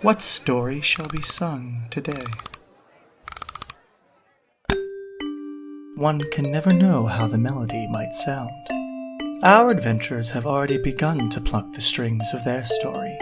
What story shall be sung today? One can never know how the melody might sound. Our adventurers have already begun to pluck the strings of their story,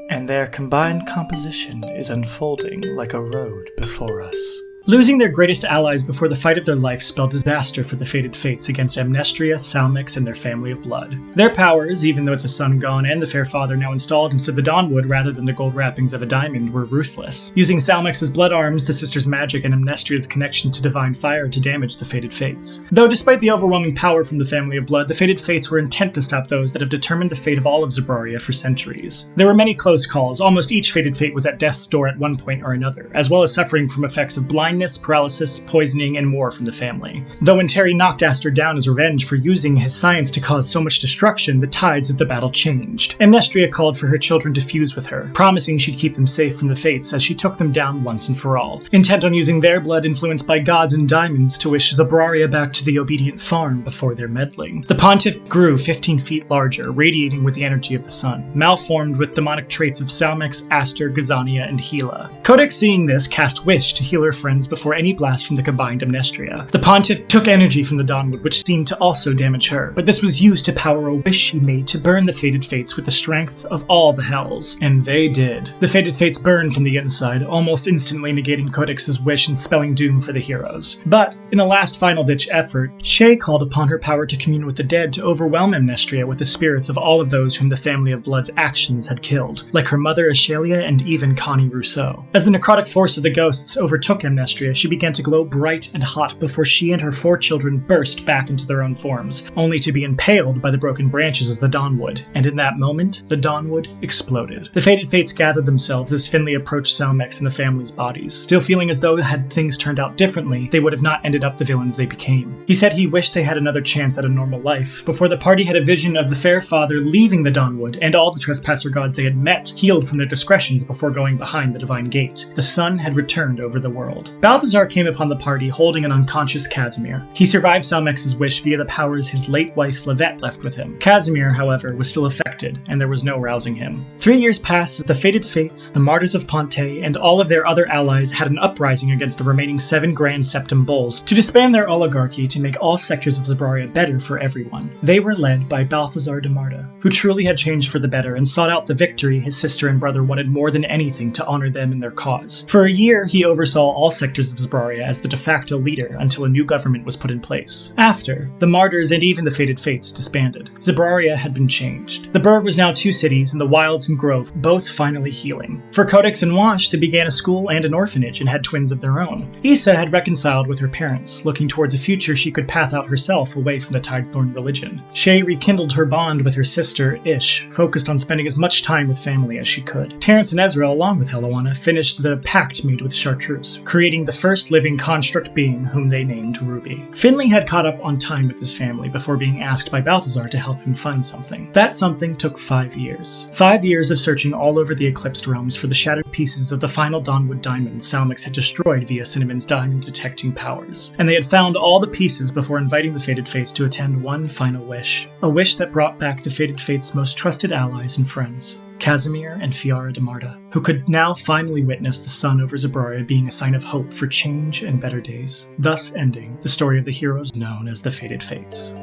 and their combined composition is unfolding like a road before us. Losing their greatest allies before the fight of their life spelled disaster for the fated fates against Amnestria, Salmix, and their family of blood. Their powers, even with the sun gone and the fair father now installed into the Dawnwood rather than the gold wrappings of a diamond, were ruthless, using Salmix's blood arms, the sisters' magic, and Amnestria's connection to divine fire to damage the fated fates. Though despite the overwhelming power from the family of blood, the fated fates were intent to stop those that have determined the fate of all of Zabraria for centuries. There were many close calls. Almost each fated fate was at death's door at one point or another, as well as suffering from effects of blindness, paralysis, poisoning, and more from the family. Though when Terry knocked Aster down as revenge for using his science to cause so much destruction, the tides of the battle changed. Amnestria called for her children to fuse with her, promising she'd keep them safe from the fates as she took them down once and for all, intent on using their blood influenced by gods and diamonds to wish Zabraria back to the obedient farm before their meddling. The pontiff grew 15 feet larger, radiating with the energy of the sun, malformed with demonic traits of Salmix, Aster, Gazania, and Gila. Codex, seeing this, cast Wish to heal her friends before any blast from the combined Amnestria. The pontiff took energy from the Dawnwood, which seemed to also damage her, but this was used to power a wish she made to burn the fated fates with the strength of all the hells. And they did. The fated fates burned from the inside, almost instantly negating Codex's wish and spelling doom for the heroes. But, in a last final-ditch effort, Shay called upon her power to commune with the dead to overwhelm Amnestria with the spirits of all of those whom the family of Blood's actions had killed, like her mother Ashalia and even Connie Rousseau. As the necrotic force of the ghosts overtook Amnestria, she began to glow bright and hot before she and her 4 children burst back into their own forms, only to be impaled by the broken branches of the Dawnwood. And in that moment, the Dawnwood exploded. The fated fates gathered themselves as Finley approached Salmix and the family's bodies, still feeling as though had things turned out differently, they would have not ended up the villains they became. He said he wished they had another chance at a normal life, before the party had a vision of the fair father leaving the Dawnwood and all the trespasser gods they had met healed from their discretions before going behind the divine gate. The sun had returned over the world. Balthazar came upon the party holding an unconscious Casimir. He survived Salmix's wish via the powers his late wife Livette left with him. Casimir, however, was still affected, and there was no rousing him. 3 years passed as the fated fates, the martyrs of Ponte, and all of their other allies had an uprising against the remaining 7 Grand Septum Bulls to disband their oligarchy to make all sectors of Zabraria better for everyone. They were led by Balthazar de Marta, who truly had changed for the better and sought out the victory his sister and brother wanted more than anything to honor them in their cause. For a year, he oversaw all sectors of Zabraria as the de facto leader until a new government was put in place. After, the martyrs and even the fated fates disbanded. Zabraria had been changed. The burg was now 2 cities, and the wilds and grove both finally healing. For Codex and Wash, they began a school and an orphanage and had twins of their own. Issa had reconciled with her parents, looking towards a future she could path out herself away from the Tidethorn religion. Shay rekindled her bond with her sister, Ish, focused on spending as much time with family as she could. Terrance and Ezra, along with Hellowana, finished the pact made with Chartreuse, creating the first living construct being whom they named Ruby. Finley had caught up on time with his family before being asked by Balthazar to help him find something. That something took 5 years. 5 years of searching all over the Eclipsed realms for the shattered pieces of the final Dawnwood diamond Salmix had destroyed via Cinnamon's diamond-detecting powers. And they had found all the pieces before inviting the fated fates to attend one final wish. A wish that brought back the fated fates' most trusted allies and friends, Casimir and Fiara de Marta, who could now finally witness the sun over Zabraria being a sign of hope for change and better days, thus ending the story of the heroes known as the Fated Fates.